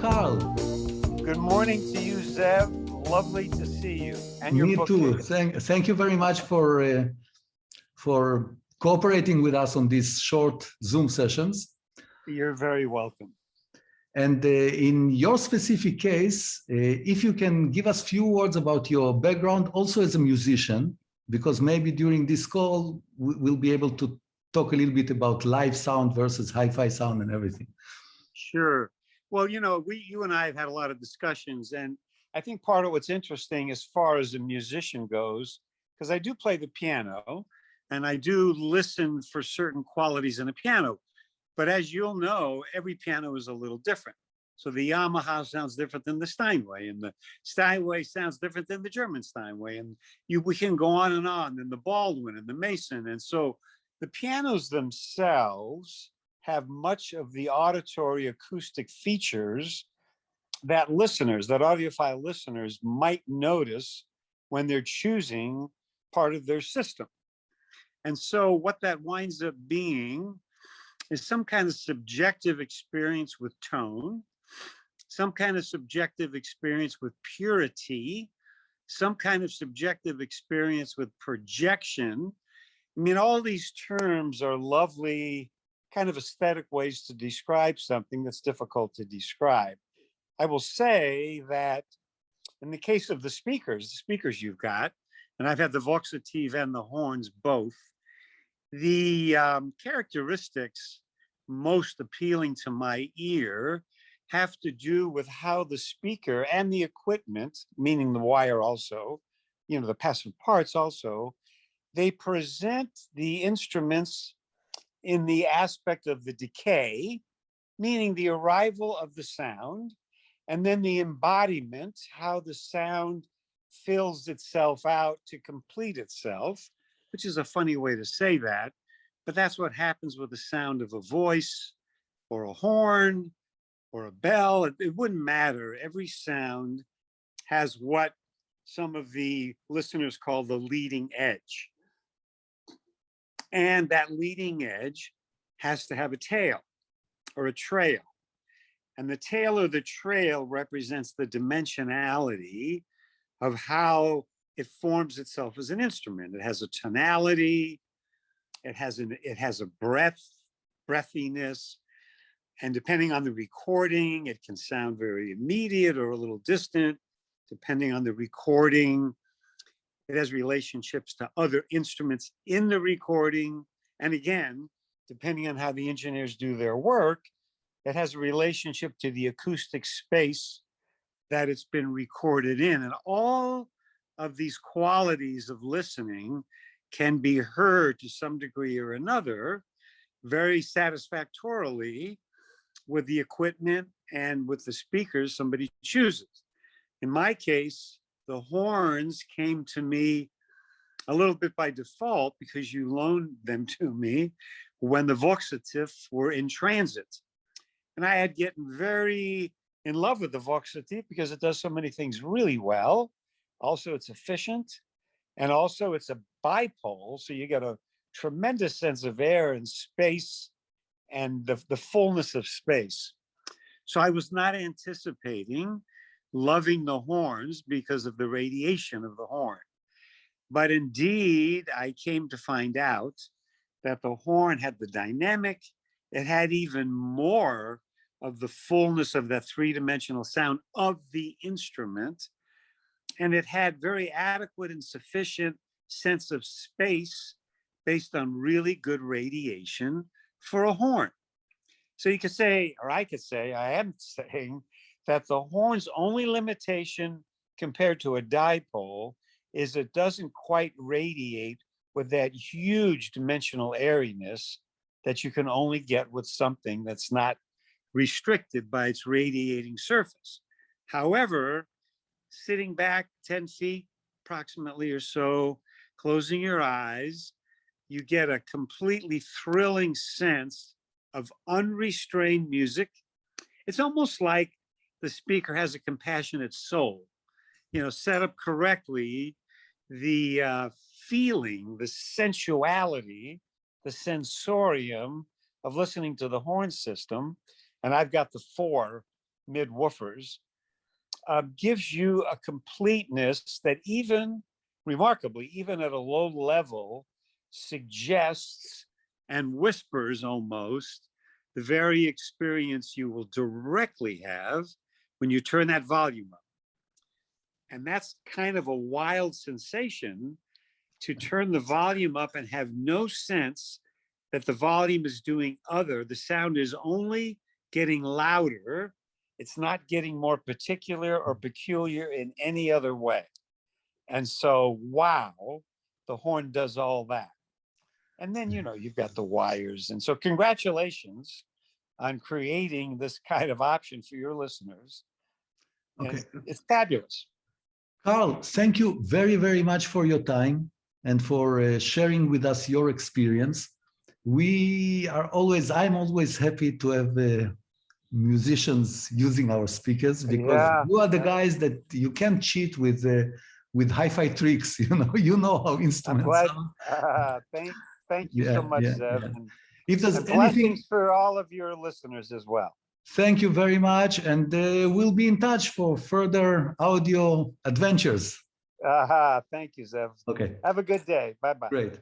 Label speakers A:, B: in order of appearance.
A: Carl.
B: Good morning to you, Zev. Lovely to see you. And your
A: Me
B: book
A: too.
B: is.
A: Thank you very much for cooperating with us on these short Zoom sessions.
B: You're very welcome.
A: And in your specific case, if you can give us a few words about your background, also as a musician, because maybe during this call, we'll be able to talk a little bit about live sound versus hi-fi sound and everything.
B: Sure. Well, you and I have had a lot of discussions, and I think part of what's interesting as far as a musician goes, because I do play the piano and I do listen for certain qualities in a piano. But as you'll know, every piano is a little different. So the Yamaha sounds different than the Steinway, and the Steinway sounds different than the German Steinway. And we can go on, and the Baldwin and the Mason. And so the pianos themselves have much of the auditory acoustic features that audiophile listeners might notice when they're choosing part of their system. And so what that winds up being is some kind of subjective experience with tone, some kind of subjective experience with purity, some kind of subjective experience with projection. I mean, all these terms are lovely kind of aesthetic ways to describe something that's difficult to describe. I will say that in the case of the speakers you've got, and I've had the Voxative and the horns both, the characteristics most appealing to my ear have to do with how the speaker and the equipment, meaning the wire also, the passive parts also, they present the instruments in the aspect of the decay, meaning the arrival of the sound, and then the embodiment, how the sound fills itself out to complete itself, which is a funny way to say that, but that's what happens with the sound of a voice or a horn or a bell. It wouldn't matter. Every sound has what some of the listeners call the leading edge. And that leading edge has to have a tail or a trail. And the tail or the trail represents the dimensionality of how it forms itself as an instrument. It has a tonality, it has a breathiness, and depending on the recording, it can sound very immediate or a little distant. Depending on the recording, it has relationships to other instruments in the recording. And again, depending on how the engineers do their work, it has a relationship to the acoustic space that it's been recorded in. And all of these qualities of listening can be heard to some degree or another very satisfactorily with the equipment and with the speakers somebody chooses. In my case, the horns came to me a little bit by default because you loaned them to me when the Voxative were in transit. And I had gotten very in love with the Voxative because it does so many things really well. Also, it's efficient. And also, it's a bipole. So you get a tremendous sense of air and space and the fullness of space. So I was not anticipating loving the horns because of the radiation of the horn. But indeed, I came to find out that the horn had the dynamic. It had even more of the fullness of that three-dimensional sound of the instrument. And it had very adequate and sufficient sense of space based on really good radiation for a horn. So you could say, or I could say, I am saying that the horn's only limitation compared to a dipole is it doesn't quite radiate with that huge dimensional airiness that you can only get with something that's not restricted by its radiating surface. However, sitting back 10 feet approximately or so, closing your eyes, you get a completely thrilling sense of unrestrained music. It's almost like the speaker has a compassionate soul. Set up correctly, the feeling, the sensuality, the sensorium of listening to the horn system. And I've got the 4 mid-woofers, gives you a completeness that even, remarkably, even at a low level, suggests and whispers almost the very experience you will directly have when you turn that volume up. And that's kind of a wild sensation, to turn the volume up and have no sense that the volume is doing other. The sound is only getting louder. It's not getting more particular or peculiar in any other way. And so, wow, the horn does all that. And then, you know, you've got the wires. And so congratulations on creating this kind of option for your listeners.
A: Okay.
B: And it's fabulous.
A: Carl, thank you very, very much for your time and for sharing with us your experience. I'm always happy to have musicians using our speakers, because you are the guys that you can't cheat with hi-fi tricks. You know how instruments sound.
B: Thank you so much, Zev.
A: Yeah.
B: And,
A: If there's
B: and
A: anything,
B: blessings for all of your listeners as well.
A: thank you very much, and we'll be in touch for further audio adventures.
B: Thank you, Zev.
A: Okay,
B: Have a good day. Bye-bye.
A: great.